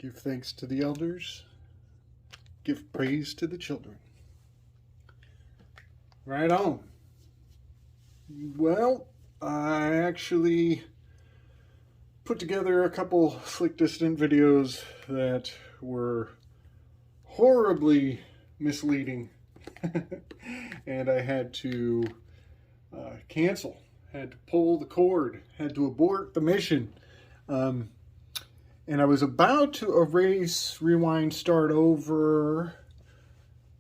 Give thanks to the elders. Give praise to the children. Right on. Well, I actually put together a couple Slick Distant videos that were horribly misleading. And I had to cancel, had to pull the cord, had to abort the mission. And I was about to erase, rewind, start over,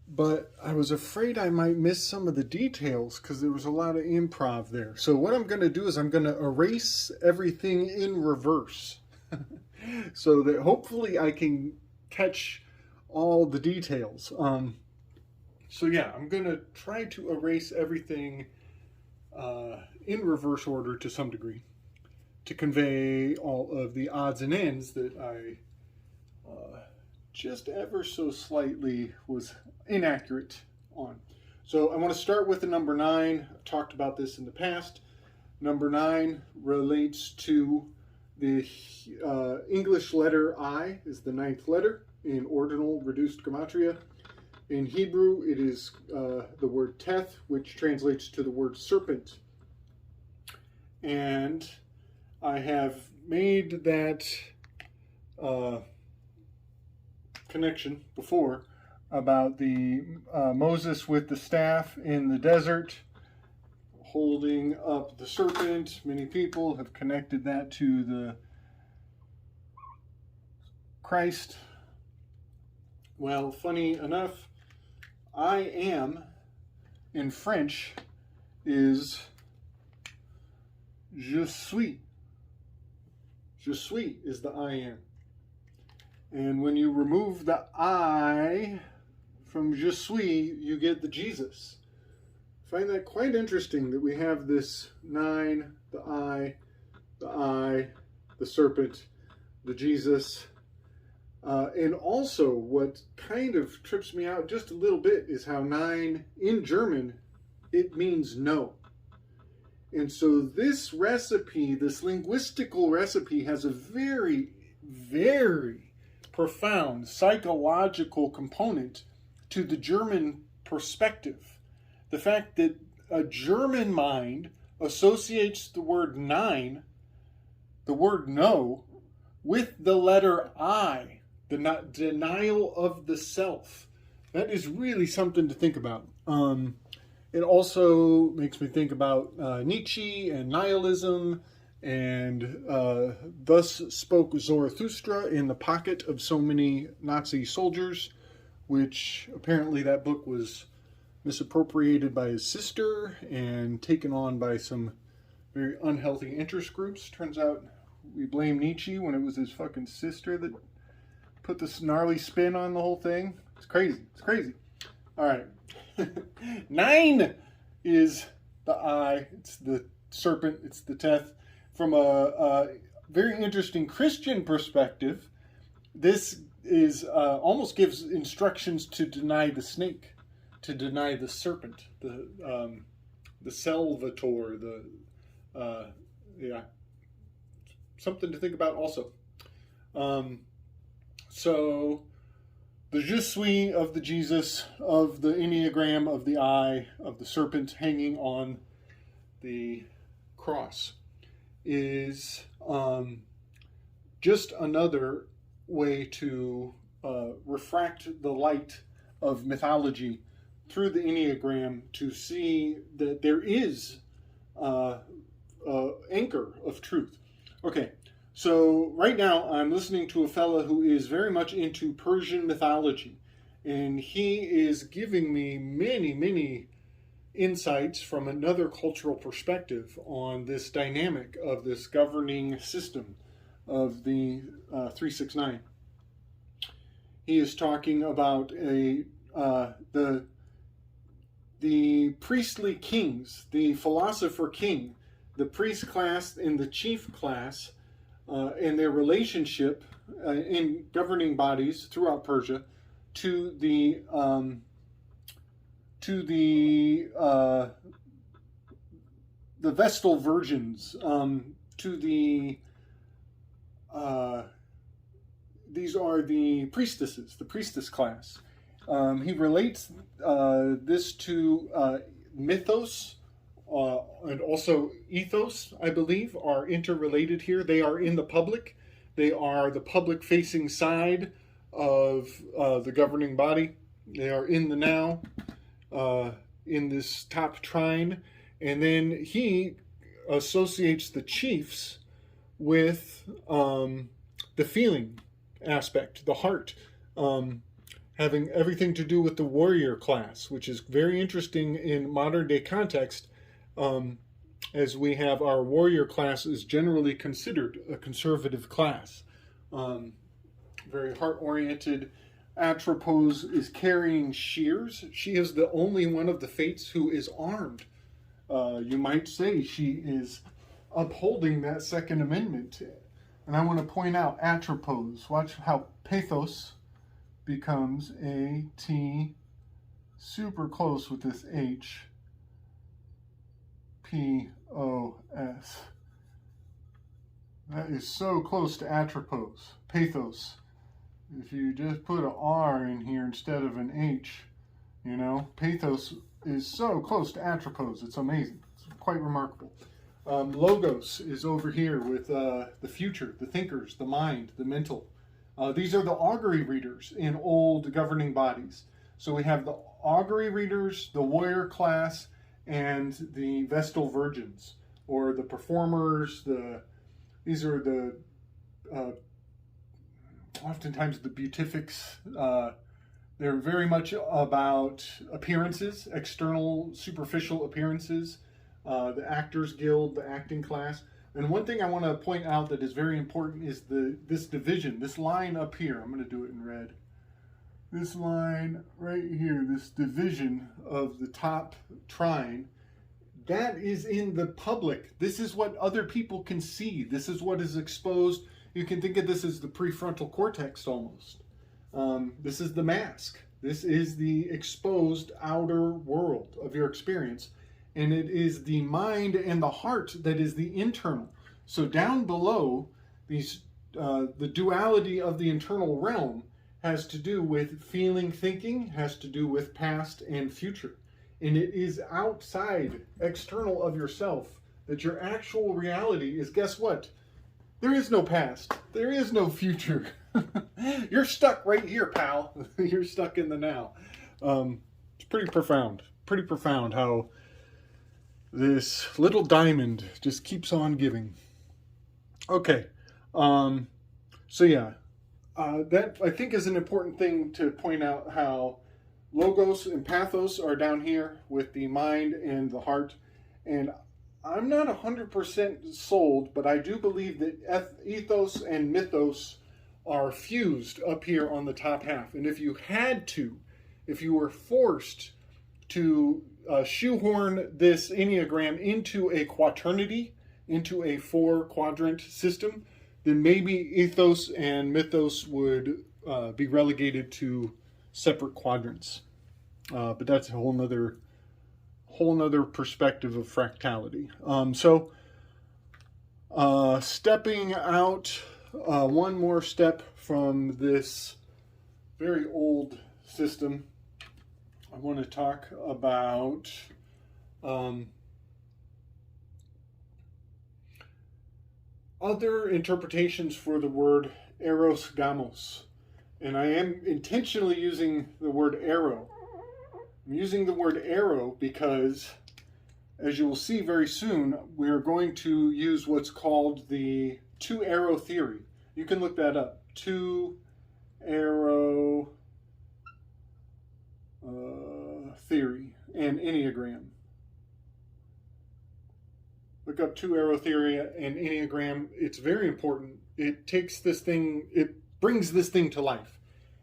but I was afraid I might miss some of the details because there was a lot of improv there. So what I'm going to do is I'm going to erase everything in reverse so that hopefully I can catch all the details. So yeah, I'm going to try to erase everything in reverse order to some degree, to convey all of the odds and ends that I just ever so slightly was inaccurate on. So I want to start with the number 9. I've talked about this in the past. Number 9 relates to the English letter I is the 9th letter in ordinal reduced gematria. In Hebrew, it is the word teth, which translates to the word serpent. And I have made that connection before about the Moses with the staff in the desert holding up the serpent. Many people have connected that to the Christ. Well, funny enough, I am in French is je suis. Je suis is the I am. And when you remove the I from je suis, you get the Jesus. I find that quite interesting that we have this 9, the I, the serpent, the Jesus. And also what kind of trips me out just a little bit is how 9 in German, it means no. And so this recipe, this linguistical recipe, has a very, very profound psychological component to the German perspective. The fact that a German mind associates the word 9, the word no, with the letter I, the denial of the self. That is really something to think about. It also makes me think about Nietzsche and nihilism, and thus spoke Zarathustra in the pocket of so many Nazi soldiers, which apparently that book was misappropriated by his sister and taken on by some very unhealthy interest groups. Turns out we blame Nietzsche when it was his fucking sister that put this gnarly spin on the whole thing. It's crazy. It's crazy. All right. 9 is the I. It's the serpent. It's the teth. From a very interesting Christian perspective, this is almost gives instructions to deny the snake, to deny the serpent, the Salvator, something to think about also. So the je suis of the Jesus, of the Enneagram, of the I, of the serpent hanging on the cross is just another way to refract the light of mythology through the Enneagram to see that there is anchor of truth. Okay, so right now I'm listening to a fella who is very much into Persian mythology, and he is giving me many, many insights from another cultural perspective on this dynamic of this governing system of the 369. He is talking about the priestly kings, the philosopher king, the priest class and the chief class, and their relationship in governing bodies throughout Persia to the Vestal virgins, to the these are the priestesses, the priestess class. He relates this to mythos and also ethos, I believe, are interrelated here. They are in the public. They are the public-facing side of the governing body. They are in the now, in this top trine. And then he associates the chiefs with the feeling aspect, the heart, having everything to do with the warrior class, which is very interesting in modern day context, as we have our warrior class is generally considered a conservative class. Very heart-oriented. Atropos is carrying shears. She is the only one of the Fates who is armed. You might say she is upholding that Second Amendment. And I want to point out Atropos. Watch how pathos becomes a T, super close with this H, P-O-S. That is so close to Atropos, pathos. If you just put an R in here instead of an H, you know, pathos is so close to Atropos. It's amazing. It's quite remarkable. Logos is over here with the future, the thinkers, the mind, the mental. These are the augury readers in old governing bodies. So we have the augury readers, the warrior class, and the Vestal virgins, or the performers. These are the oftentimes the beatifics. They're very much about appearances, external, superficial appearances. The Actors Guild, the acting class. And one thing I want to point out that is very important is this division, this line up here. I'm going to do it in red. This line right here, this division of the top trine, that is in the public. This is what other people can see. This is what is exposed. You can think of this as the prefrontal cortex almost. This is the mask. This is the exposed outer world of your experience. And it is the mind and the heart that is the internal. So down below, the duality of the internal realm has to do with feeling, thinking, has to do with past and future. And it is outside, external of yourself, that your actual reality is, guess what? There is no past. There is no future. You're stuck right here, pal. You're stuck in the now. It's pretty profound. Pretty profound how this little diamond just keeps on giving. Okay. So yeah, that I think is an important thing to point out, how logos and pathos are down here with the mind and the heart. And I'm not 100% sold, but I do believe that ethos and mythos are fused up here on the top half. And if you had to, if you were forced to shoehorn this Enneagram into a quaternity, into a 4-quadrant system, then maybe ethos and mythos would be relegated to separate quadrants. But that's a whole nother perspective of fractality. Stepping out one more step from this very old system, I want to talk about other interpretations for the word eros gamos. And I am intentionally using the word arrow. I'm using the word arrow because, as you will see very soon, we are going to use what's called the two-arrow theory. You can look that up. Two-arrow theory and Enneagram. Look up two-arrow theory and Enneagram. It's very important. It takes this thing, it brings this thing to life.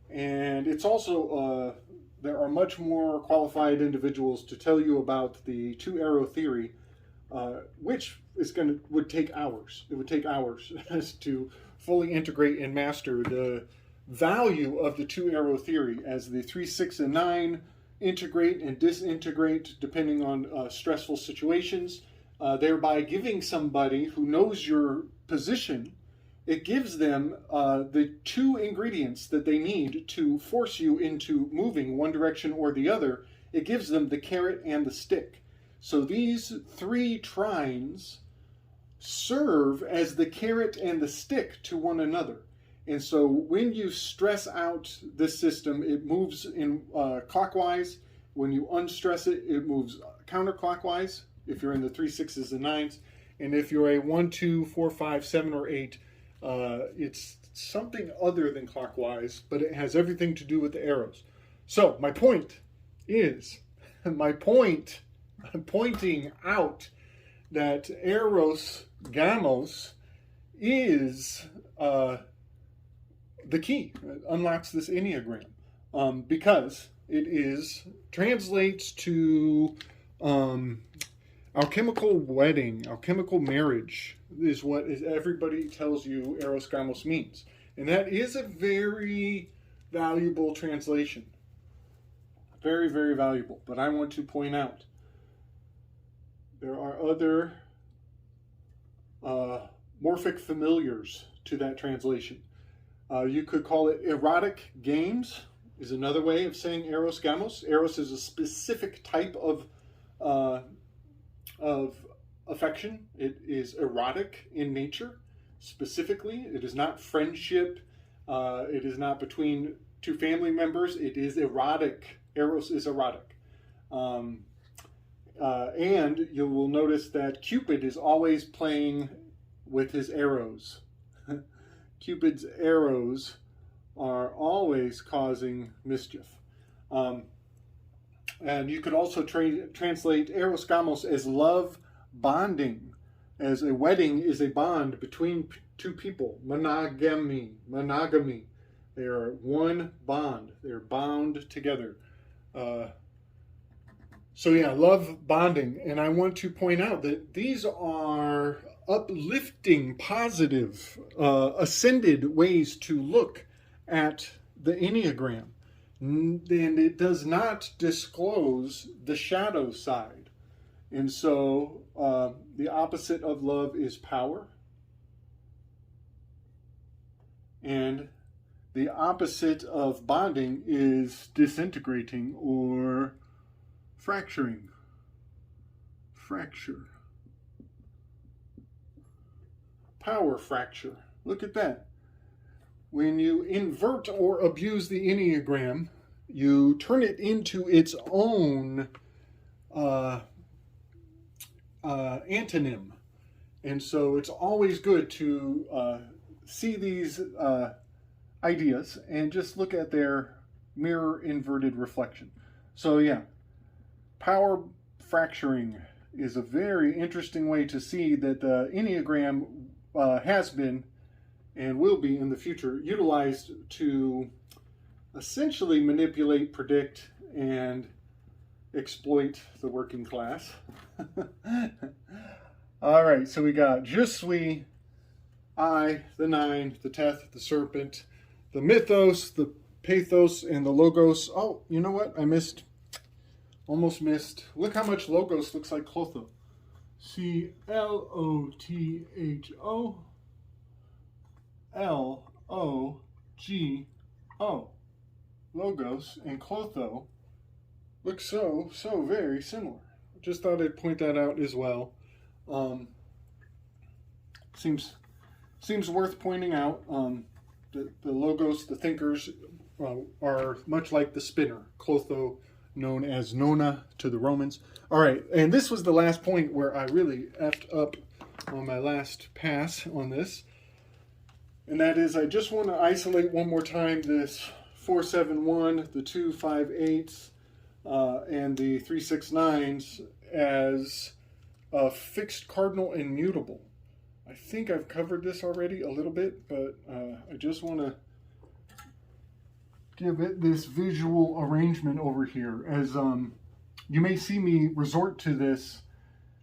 And it's also, there are much more qualified individuals to tell you about the two-arrow theory, which would take hours. It would take hours to fully integrate and master the value of the two-arrow theory as the 3, 6, and 9 integrate and disintegrate depending on stressful situations, thereby giving somebody who knows your position it gives them the two ingredients that they need to force you into moving one direction or the other. It gives them the carrot and the stick. So these three trines serve as the carrot and the stick to one another. And so when you stress out this system, it moves in clockwise. When you unstress it, it moves counterclockwise if you're in the 3, 6s, and 9s. And if you're a 1, 2, 4, 5, 7, or 8, it's something other than clockwise, but it has everything to do with the arrows. So my point is, I'm pointing out that Eros Gamos is the key. It unlocks this Enneagram because it translates to alchemical wedding, alchemical marriage is what everybody tells you Eros Gamos means. And that is a very valuable translation. Very, very valuable. But I want to point out there are other morphic familiars to that translation. You could call it erotic games is another way of saying Eros Gamos. Eros is a specific type of affection. It is erotic in nature, specifically. It is not friendship. It is not between two family members. It is erotic. Eros is erotic. And you will notice that Cupid is always playing with his arrows. Cupid's arrows are always causing mischief. And you could also translate Eros Gamos as love bonding, as a wedding is a bond between two people. Monogamy. They are one bond. They're bound together. So yeah, love bonding. And I want to point out that these are uplifting, positive, ascended ways to look at the Enneagram. And it does not disclose the shadow side. And so the opposite of love is power. And the opposite of bonding is disintegrating or fracturing. Fracture. Power fracture. Look at that. When you invert or abuse the Enneagram, you turn it into its own antonym. And so it's always good to see these ideas and just look at their mirror inverted reflection. So yeah, power fracturing is a very interesting way to see that the Enneagram has been and will be in the future utilized to essentially manipulate, predict, and exploit the working class. All right, so we got Je suis, I, the 9, the Teth, the serpent, the mythos, the pathos, and the logos. Oh, you know what? I missed. Almost missed. Look how much logos looks like Clotho. Clotho. Logo. Logos and Clotho look so very similar. Just thought I'd point that out as well. Seems worth pointing out. The logos, the thinkers, are much like the spinner. Clotho, known as Nona to the Romans. All right, and this was the last point where I really effed up on my last pass on this. And that is, I just want to isolate one more time this 4-7-1, the 2-5-8s, and the 3-6-9s as a fixed cardinal and mutable. I think I've covered this already a little bit, but I just want to give it this visual arrangement over here, as you may see me resort to this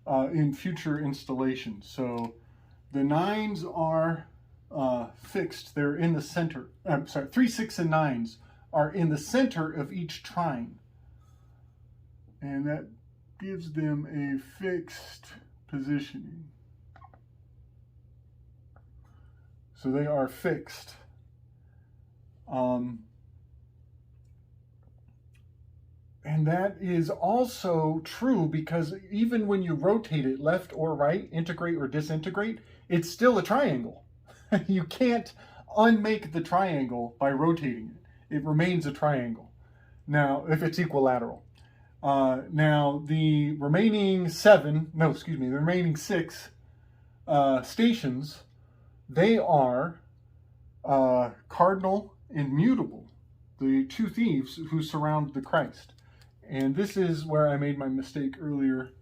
in future installations. So the 9s are fixed. They're in the center. I'm sorry, 3, 6, and 9s are in the center of each trine. And that gives them a fixed positioning. So they are fixed. And that is also true because even when you rotate it left or right, integrate or disintegrate, it's still a triangle. You can't unmake the triangle by rotating it. It remains a triangle. Now, if it's equilateral. Now, the remaining the remaining 6 stations, they are cardinal and mutable, the 2 thieves who surround the Christ. And this is where I made my mistake earlier,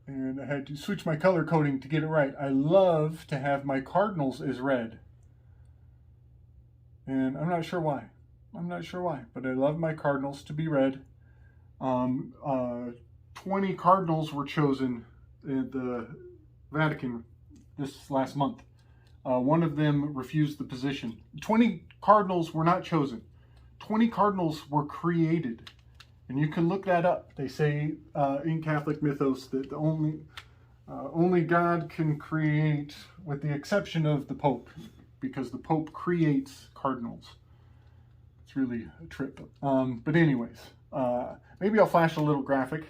and I had to switch my color coding to get it right. I love to have my cardinals as red, and I'm not sure why. But I love my cardinals to be red. 20 cardinals were chosen at the Vatican this last month. One of them refused the position. 20 cardinals were not chosen. 20 cardinals were created. And you can look that up. They say in Catholic mythos that the only God can create, with the exception of the Pope, because the Pope creates cardinals. It's really a trip. But anyways, maybe I'll flash a little graphic.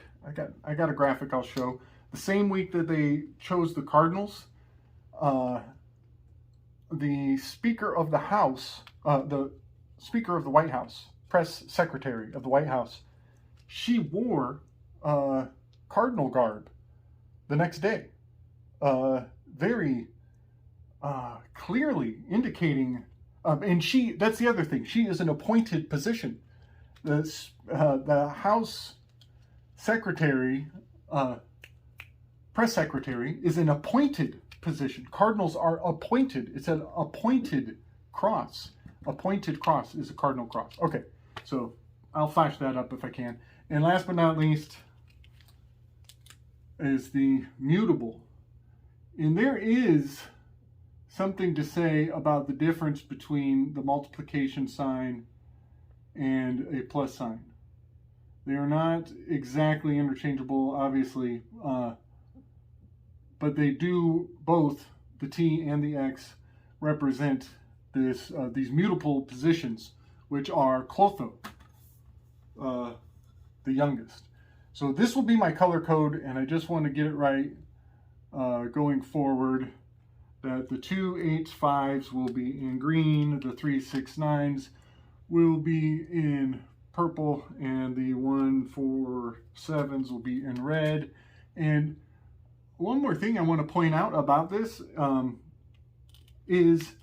I got a graphic I'll show. The same week that they chose the cardinals, the Speaker of the House, the Speaker of the White House, press secretary of the White House, she wore cardinal garb the next day, very clearly indicating, and that's the other thing, she is an appointed position. The House secretary, press secretary, is an appointed position. Cardinals are appointed. It's an appointed cross. Appointed cross is a cardinal cross. Okay, so I'll flash that up if I can. And last but not least is the mutable. And there is something to say about the difference between the multiplication sign and a plus sign. They are not exactly interchangeable, obviously, but they do both, the T and the X, represent these mutable positions, which are Clotho, the youngest. So this will be my color code, and I just want to get it right going forward, that the 2 8s 5s will be in green, the 3 6 9s will be in purple, and the 1 4 7s will be in red. And one more thing I want to point out about this is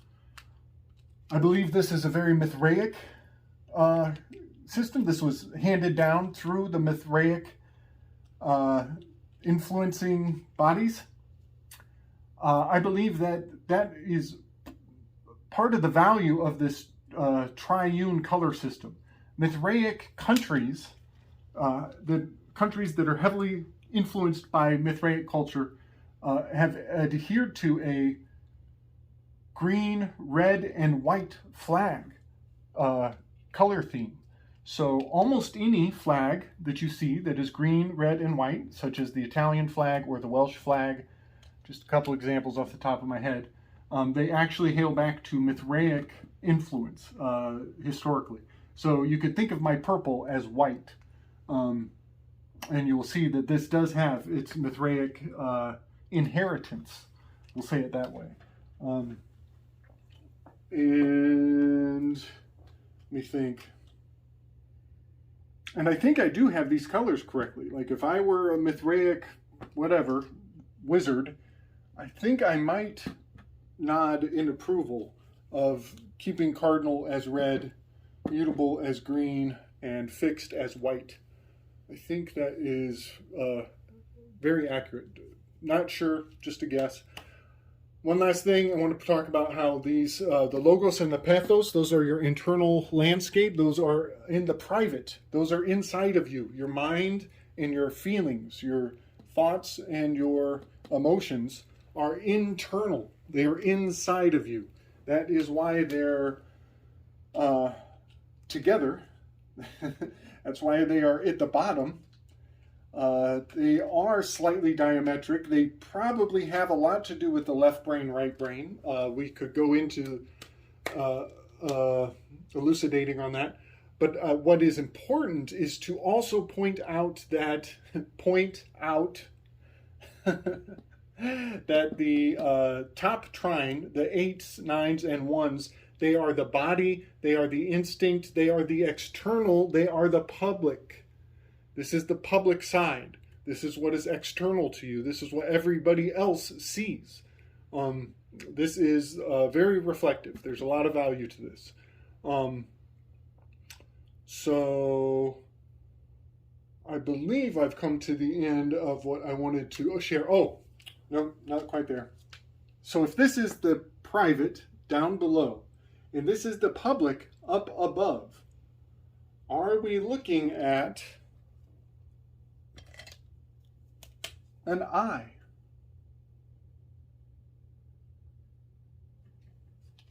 I believe this is a very Mithraic system. This was handed down through the Mithraic influencing bodies. I believe that is part of the value of this triune color system. Mithraic countries, the countries that are heavily influenced by Mithraic culture, have adhered to a green, red, and white flag color theme. So almost any flag that you see that is green, red, and white, such as the Italian flag or the Welsh flag, just a couple examples off the top of my head, they actually hail back to Mithraic influence historically. So you could think of my purple as white, and you will see that this does have its Mithraic inheritance. We'll say it that way. And let me think. And I think I do have these colors correctly. Like if I were a Mithraic, whatever, wizard, I think I might nod in approval of keeping cardinal as red, mutable as green, and fixed as white. I think that is very accurate. Not sure, just a guess. One last thing, I want to talk about how these, the logos and the pathos, those are your internal landscape. Those are in the private. Those are inside of you. Your mind and your feelings, your thoughts and your emotions are internal. They are inside of you. That is why they're together. That's why they are at the bottom. They are slightly diametric. They probably have a lot to do with the left brain, right brain. We could go into elucidating on that. But what is important is to also point out that that the top trine, the 8s, 9s, and 1s, they are the body, they are the instinct, they are the external, they are the public. This is the public side. This is what is external to you. This is what everybody else sees. This is very reflective. There's a lot of value to this. So I believe I've come to the end of what I wanted to share. Oh, no, not quite there. So if this is the private down below, and this is the public up above, are we looking at an eye?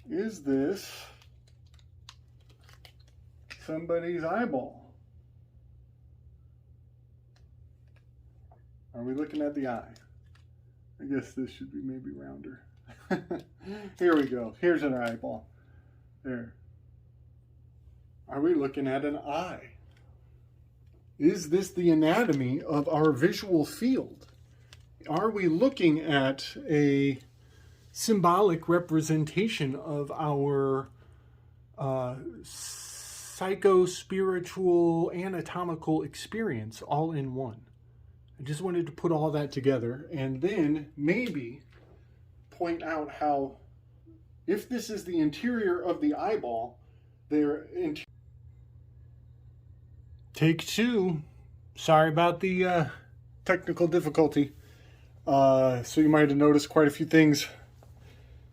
Is this somebody's eyeball? Are we looking at the eye? I guess this should be maybe rounder. Here we go. Here's an eyeball. There. Are we looking at an eye? Is this the anatomy of our visual field? Are we looking at a symbolic representation of our psycho-spiritual, anatomical experience all in one? I just wanted to put all that together and then maybe point out how, if this is the interior of the eyeball, Take 2. Sorry about the technical difficulty. So you might have noticed quite a few things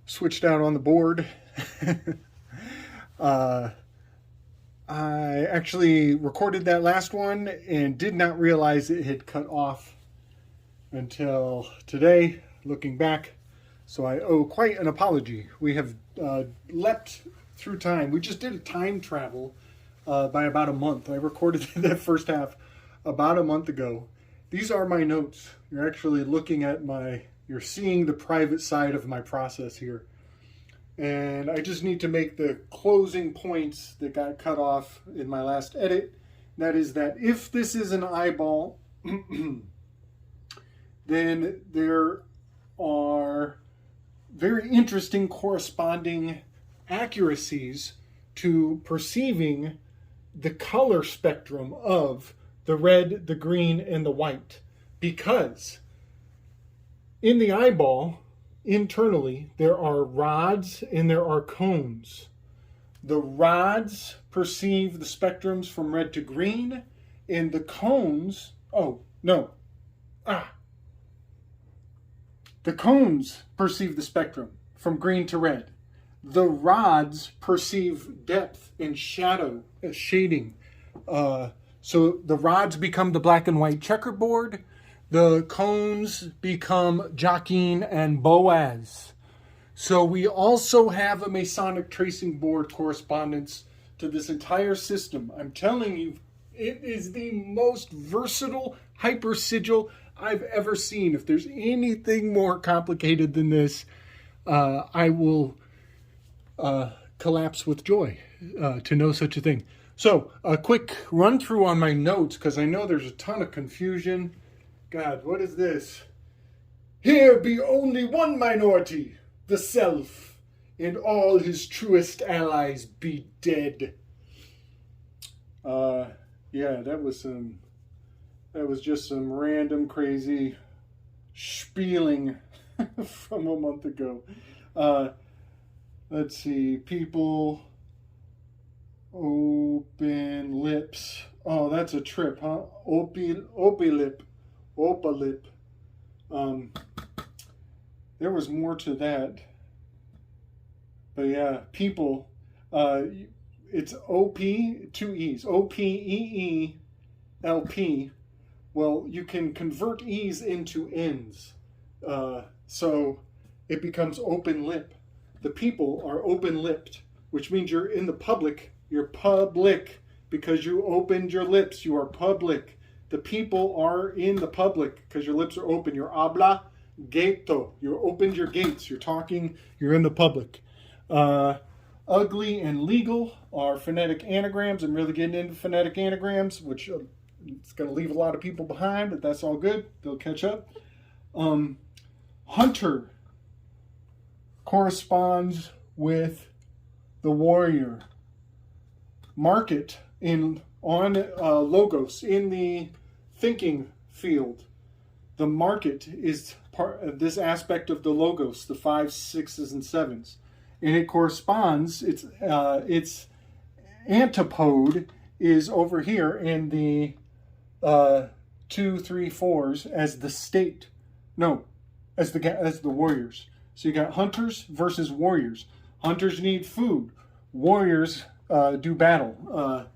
switched out on the board. I actually recorded that last one and did not realize it had cut off until today, looking back. So I owe quite an apology. We have leapt through time. We just did a time travel by about a month. I recorded that first half about a month ago. These are my notes. You're actually looking at you're seeing the private side of my process here. And I just need to make the closing points that got cut off in my last edit. That is that if this is an eyeball, then there are very interesting corresponding accuracies to perceiving the color spectrum of the red, the green, and the white. Because in the eyeball, internally, there are rods and there are cones. The rods perceive the spectrums from red to green, and the cones, the cones perceive the spectrum from green to red. The rods perceive depth and shadow, shading. So the rods become the black and white checkerboard. The cones become Joaquin and Boaz. So we also have a Masonic tracing board correspondence to this entire system. I'm telling you, it is the most versatile hypersigil I've ever seen. If there's anything more complicated than this, I will collapse with joy to know such a thing. So a quick run through on my notes, because I know there's a ton of confusion. God, what is this? Here be only one minority, the self, and all his truest allies be dead. Yeah, that was just some random crazy spieling from a month ago. Let's see, people open lips. Oh, that's a trip, huh? Opilip. There was more to that. But yeah, people, it's O-P, 2 E's, O-P-E-E-L-P. Well, you can convert E's into N's. So it becomes open lip. The people are open-lipped, which means you're in the public. You're public because you opened your lips. You are public. the people are in the public because your lips are open. You're habla gato. You opened your gates. You're talking. You're in the public. Ugly and legal are phonetic anagrams. I'm really getting into phonetic anagrams, which it's going to leave a lot of people behind, but that's all good. They'll catch up. Hunter corresponds with the warrior. Market on logos in the thinking field. The market is part of this aspect of the logos, the 5s, 6s, and 7s. And it corresponds, its antipode is over here in the 2, 3, 4s as the state. No, as the warriors. So you got hunters versus warriors. Hunters need food. Warriors do battle.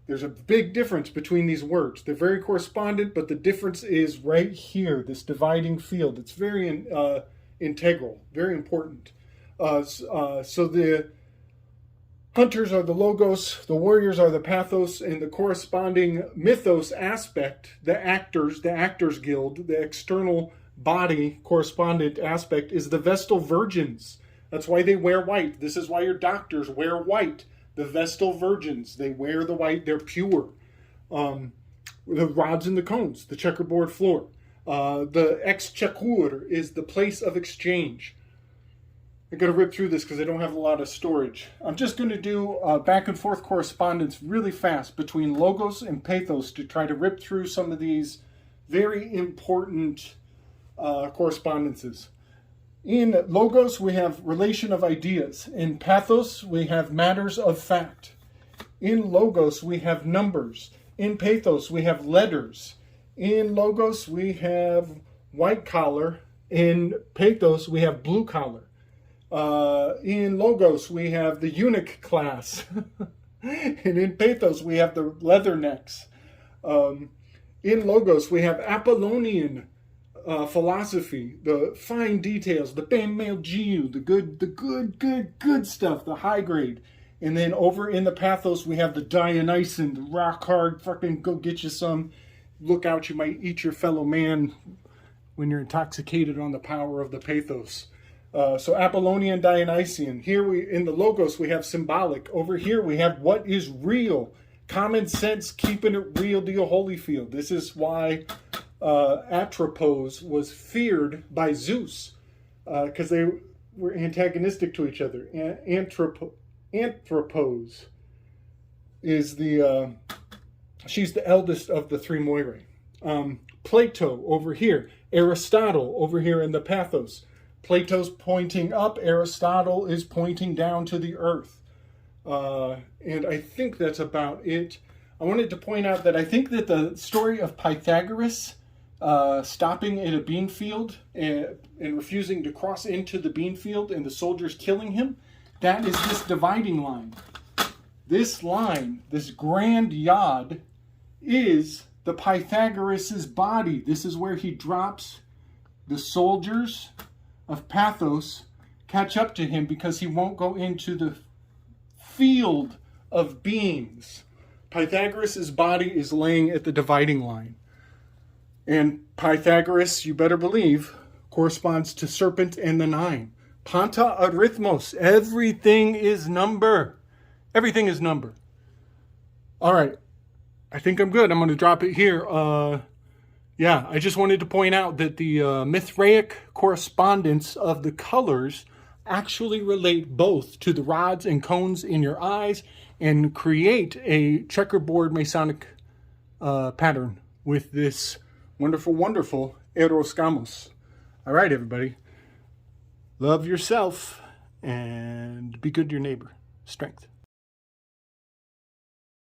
There's a big difference between these words. They're very correspondent, but the difference is right here, this dividing field. It's very integral, very important. So the hunters are the logos, the warriors are the pathos, and the corresponding mythos aspect, the actors guild, the external body correspondent aspect is the Vestal Virgins. That's why they wear white. This is why your doctors wear white. The Vestal Virgins, they wear the white, they're pure. The rods and the cones, the checkerboard floor. The exchequer is the place of exchange. I'm going to rip through this because I don't have a lot of storage. I'm just going to do back and forth correspondence really fast between logos and pathos to try to rip through some of these very important correspondences. In logos, we have relation of ideas. In pathos, we have matters of fact. In logos, we have numbers. In pathos, we have letters. In logos, we have white collar. In pathos, we have blue collar. In logos, we have the eunuch class. And in pathos, we have the leathernecks. In logos, we have Apollonian philosophy, the fine details, the ben melgiu, the good stuff, the high grade. And then over in the pathos, we have the Dionysian, the rock hard, fucking go get you some. Look out, you might eat your fellow man when you're intoxicated on the power of the pathos. So Apollonian, Dionysian. Here in the logos, we have symbolic. Over here, we have what is real. Common sense, keeping it real to your Holyfield. This is why Atropos was feared by Zeus, because they were antagonistic to each other. Anthropos is she's the eldest of the three Moirae. Plato over here, Aristotle over here in the pathos. Plato's pointing up, Aristotle is pointing down to the earth. And I think that's about it. I wanted to point out that I think that the story of Pythagoras stopping in a bean field and refusing to cross into the bean field and the soldiers killing him, that is this dividing line. This line, this grand yod, is the Pythagoras' body. This is where he drops the soldiers of Pathos catch up to him because he won't go into the field of beings. Pythagoras' body is laying at the dividing line. And Pythagoras, you better believe, corresponds to serpent and the 9. Panta arithmos. Everything is number. Everything is number. All right. I think I'm good. I'm going to drop it here. Yeah, I just wanted to point out that the Mithraic correspondence of the colors actually relate both to the rods and cones in your eyes and create a checkerboard Masonic pattern with this wonderful, wonderful Eros Gamos. All right, everybody. Love yourself and be good to your neighbor. Strength.